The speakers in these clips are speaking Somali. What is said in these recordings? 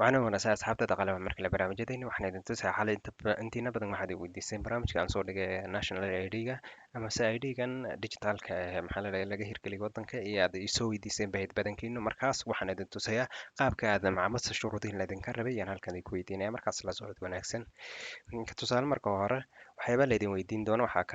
waxaana wanaagsan asxaabta qalaba markale barnaamijyadeeni waxaan idin tusayaa xalay intiina badan waxaad i weydiiseen barnaamijka aan soo dhigay ee national ID-ga amase ID-gan digitalka ee maxaa la dhahay laga hirgeliyay wadanka iyo aad isoo weydiiseen bahid badankiinu markaas waxaan idin tusayaa qaabka aad macamase shuruudihin laydinka rabay yaan halkan idinku weydiinaya markaas la socod wanaagsan tusaale marka hore waxyaabaa laydin weydiin doono waxaa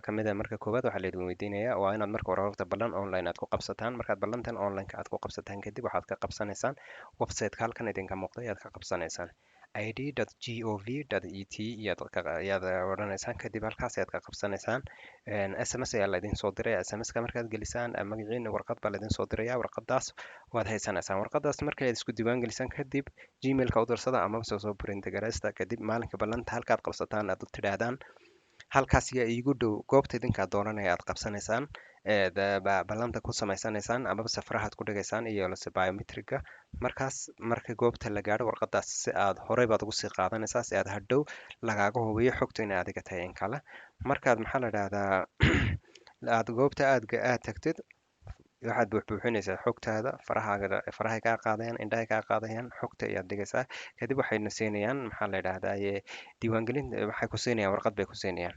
kamid ah marka koowaad waxaa laydin weydiinayaa waa inaad marka hore horta ballan online aad ku qabsataan markaad ballantan online-ka aad ku qabsataan kadib waxaad ka qabsanaysaan website-ka halkan idinka muuqda ayaad ka qabsanaysaan id.gov.et ayaad odhanaysaan kadib halkaas ayaad ka qabsanaysaan sms ayaa laydin soo diraya sms-ka markaad gelisaan magaciina warqad baa laydin soo diraya warqadaas waad haysanaysaan warqadaas markay isku diiwaan gelisaan kadib gmailka u dirsada amaba soo print garaysta kadib maalinka ballanta halkaad qabsataan aad u tidhaahdaan halkaas yaa iigu dhow goobta idinkaa dooranaya aad qabsanaysaan ballanta ku samaysanaysaan amaba safarahaad ku dhigaysaan iyo lase biometriga markaas marka goobta la gaadho warqadaas si aad horey baad ugu sii qaadanaysaa si aad hadhow lagaaga hubiyo xogta inay adiga tahay in kale markaad maxaa la dhahdaa aad goobta aad tagtid waxaad buuxbuuxinaysaa xogtaada farahay kaa qaadayaan indhahay kaa qaadayaan xogta ayaad dhigaysaa kadib waxayna siinayaan maxaa la dhahdaa diiwaangelin waxay ku siinayaan warqad bay ku siinayaan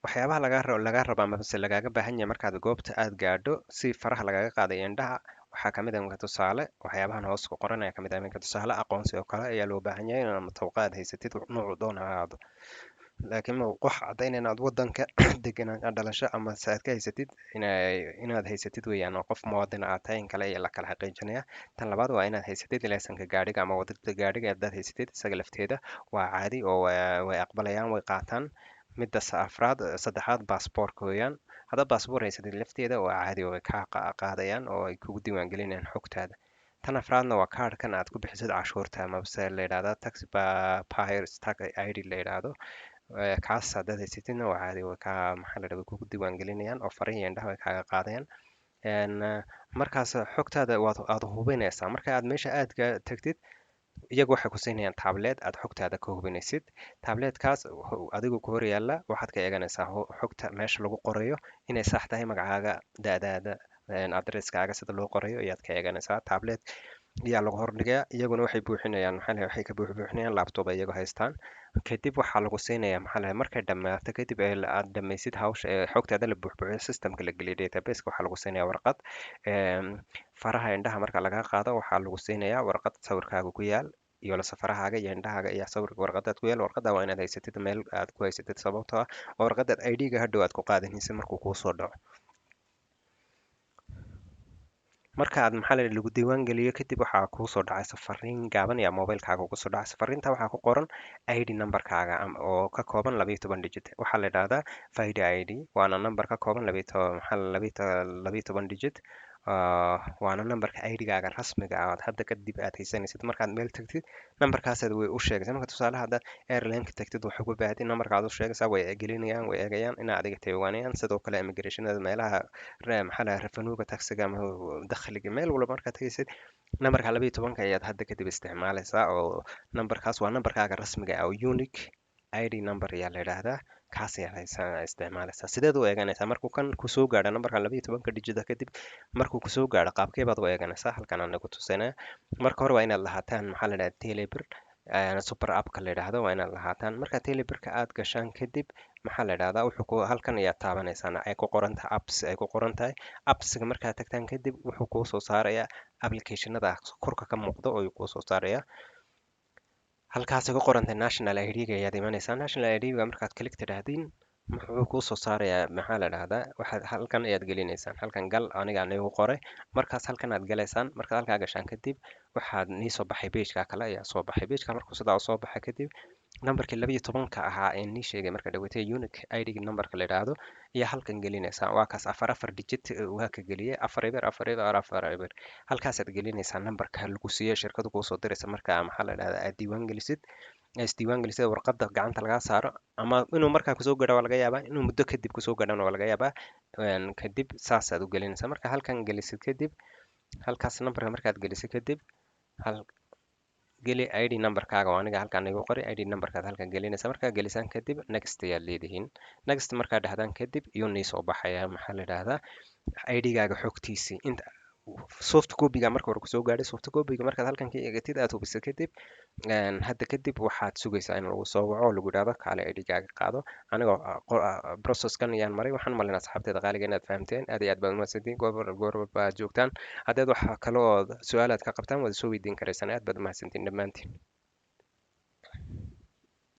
waxyaabaha lagaa raba amase lagaaga baahan yahay markaad goobta aad gaadho si faraha lagaaga qaadayo indhaha waxaa kamid ah iminka tusaale waxyaabahan hoos ku qoran ayaa kamid ah iminka tusaale aqoonsi oo kale ayaa loo baahan yahay inaad matawqa aad haysatid nuucu doona ha ahaado laakiin wax caddayn inaad wadanka deganaan dhalasho ama se aad ka haysatid inaad haysatid weeyaan oo qof muwaadin aad tahay in kale ayaa la kala xaqiijinaya tan labaad waa inaad haysatid laysanka gaadhiga ama wadada gaadhiga haddaad haysatid isaga lafteeda waa caadi oo way aqbalayaan way qaataan midda saddexaad baasboorka weeyaan haddaad baasboor haysatid lafteeda waa caadi oo way kaa qaadayaan oo ay kugu diiwaangelinayaan xogtaada tan afraadna waa kaadhkan aad ku bixisid cashuurta amase la yidhahda tax payer tag id la yidhaahdo kaas haddaad haysatidna waa caadi way kaa maxaa la dhahay way kugu diiwaangelinayaan oo farihi indhaha way kaaga qaadayaan markaas xogtaada aad hubinaysaa marka aad meesha aadka tagtid iyagu waxay ku siinayaan tablet aad xogtaada ka hubinaysid tabletkaas adigu ku hor yaalla waxaad ka eeganaysaa xogta meesha lagu qorayo inay sax tahay magacaaga da'daada adresskaaga sida loo qorayo ayaad ka eeganaysaa tablet ayaa lagu hordhigayaa iyaguna waxay buuxinayaan waxay ka buuxbuuxinayaan laptop ay iyagu haystaan kadib waxaa lagu siinayaa markay dhammaato kadib aad dhamaysid hawsha xogtaada la buuxbuuxiyo systemka la geliyo databaseka waxaa lagu siinayaa warqad faraha indhaha marka laga qaado waxaa lagu siinayaa warqad sawirkaaga ku yaal iyo la safarahaaga iyo indhahaaga iyo sawirka warqadaad ku yaal warqada waa inaad haysatid meel aad ku haysatid sababtoo ah waa warqadaad ID-ga hadhow aad ku qaadanaysa markuu kuu soo dhaco marka aad maxaa la lagu diiwaan geliyo kadib waxaa kuu soo dhacaysa fariin gaaban ayaa mobilkaaga ugu soo dhacaysa fariinta waxaa ku qoran ID numberkaaga oo ka kooban 12 digit waxaa la yidhahdaa FIDO ID waana number ka kooban 12 digit waana numberka ID-gaaga rasmiga ah aad hadda kadib aad haysanaysid markaad meel tagtid numberkaasaad way u sheegaysaa marka tusaale haddaad airline-ka tagtid waxay ku baahatid numberkaad u sheegaysaa way gelinayaan way eegayaan inaa adiga taiwanayaan sidoo kale immigrationada meelaha maxaa la revenuega taxiga ama dakhliga meel walba markaad tagaysid numberka 12 ayaad hadda kadib isticmaalaysaa oo numberkaas waa numberkaaga rasmiga ah oo unique ID number ayaa la yidhaahdaa kaas ayaa isticmaalaysaa sideed u eeganaysaa markuu kan kusoo gaadho numberka 12 digita kadib markuu kusoo gaadho qaabkee baad u eeganaysaa halkan aan nagu tusinaya marka hore waa inaad lahaataan maxaa la dhahaa telebir super appka la yidhaahdo waa inaad lahaataan marka telebirka aad gashaan kadib maxaa la yidhahdaa halkan ayaad taabanaysaan ay ku qoran tahay apps ay ku qoran tahay appsiga markaad tagtaan kadib wuxuu kuu soo saarayaa applicationada korka ka muuqda oo kuu soo saarayaa halkaasay ku qorantay national ID-ga ayaad imanaysaa national ID-ga markaad kalik tidhaahdin wuxuu kuu soo saarayaa maxaa la dhahdaa waxaad halkan ayaad gelinaysaan halkan gal aniga anigu qoray markaas halkan aad galaysaan markaad halkaa gashaan kadib waxaad nii soo baxay pageka kale ayaa soo baxay pageka markuu sidaa u soo baxay kadib numberkii 12 ahaa ee nii sheegay marka dhawatay unique ID-ga numberka la yidhaahdo ayaa halkan gelinaysaa waa kaas afar digit waa ka geliyay 4 halkaasaad gelinaysaa numberka lagu siiyey shirkadu kuu soo diraysa marka maxaa la dhahdaa aad diiwaan gelisid isdiiwaan gelisay warqadda gacanta lagaa saaro ama inuu markaa kusoo gaadho waa laga yaabaa inuu muddo kadib kusoo gaadhana waa laga yaabaa kadib saasaad u gelinaysaa marka halkan gelisid kadib halkaas numberka markaad gelisid kadib geli ID numberkaaga oo aniga halkan igu qori ID numberkaad halkan gelinaysaa markaad gelisaan kadib next ayaad leedihiin next markaad dhahdaan kadib iyuu nii soo baxaya maxaa la yidhaahdaa ID-gaaga xogtiisii inta soft copy-ga marka hore kusoo gaadhay. Soft copy-ga markaad halkan ka eegatid aad hubiso kadib, hadda kadib waxaad sugaysaa in lagu soo waco oo lagu yidhaahdo kaale ID-gaaga qaado. Anigoo process-kan ayaan maray. Waxaan u malaynaa asxaabteeda qaaliga inaad fahamteen. Aad iyo aad baad umahadsantihiin goor walba aad joogtaan. Haddaad wax kale oo su-aalaad ka qabtaan waad soo weydiin karaysaan. Aad baad umahadsantihiin dhammaantiin.